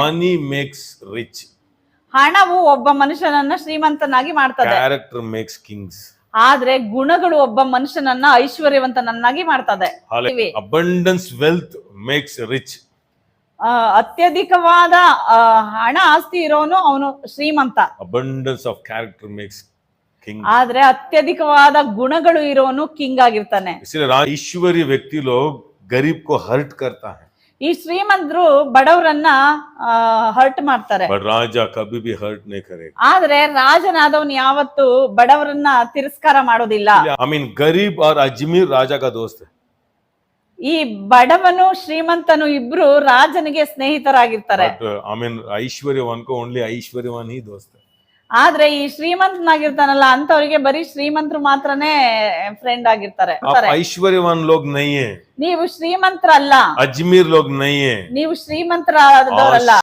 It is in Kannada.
money makes rich, ಹಣವು ಒಬ್ಬ ಮನುಷ್ಯನನ್ನ ಶ್ರೀಮಂತನಾಗಿ ಮಾಡ್ತದೆ, character makes kings. ಆದ್ರೆ ಗುಣಗಳು ಒಬ್ಬ ಮನುಷ್ಯನನ್ನ ಐಶ್ವರ್ಯವಂತನನ್ನಾಗಿ ಮಾಡ್ತದೆ. Abundance wealth makes rich. ಅತ್ಯಧಿಕವಾದ ಹಣ ಆಸ್ತಿ ಇರೋನು ಅವನು ಶ್ರೀಮಂತ. Abundance of character makes king. ಆದ್ರೆ ಅತ್ಯಧಿಕವಾದ ಗುಣಗಳು ಇರೋನು ಕಿಂಗ್ ಆಗಿರ್ತಾನೆ. इसलिए ऐश्वर्य व्यक्ति लोग गरीब को हर्ट करता है, ಈ ಶ್ರೀಮಂತರು ಬಡವರನ್ನ ಹರ್ಟ್ ಮಾಡ್ತಾರೆ, but राजा कभी भी हर्ट नहीं करेगा. ಆದ್ರೆ ರಾಜನಾದವನು ಯಾವತ್ತು ಬಡವರನ್ನ ತಿರಸ್ಕಾರ ಮಾಡೋದಿಲ್ಲ. I mean गरीब और अजमीर राजा का दोस्त है. ಈ ಬಡವನು ಶ್ರೀಮಂತನು ಇಬ್ರು ರಾಜನಿಗೆ ಸ್ನೇಹಿತರಾಗಿರ್ತಾರೆ. But I mean ऐश्वर्यवान को only ऐश्वर्यवान ही दोस्त है. ಆದ್ರೆ ಈ ಶ್ರೀಮಂತನಾಗಿರ್ತಾನಲ್ಲ ಅಂತವರಿಗೆ ಬರೀ ಶ್ರೀಮಂತರು ಮಾತ್ರನೇ ಫ್ರೆಂಡ್ ಆಗಿರ್ತಾರೆ. आप ऐश्वर्यवान लोग नहीं है, ನೀವು ಶ್ರೀಮಂತರಲ್ಲ, अजमीर लोग नहीं है, ನೀವು ಶ್ರೀಮಂತರಾದವರಲ್ಲ.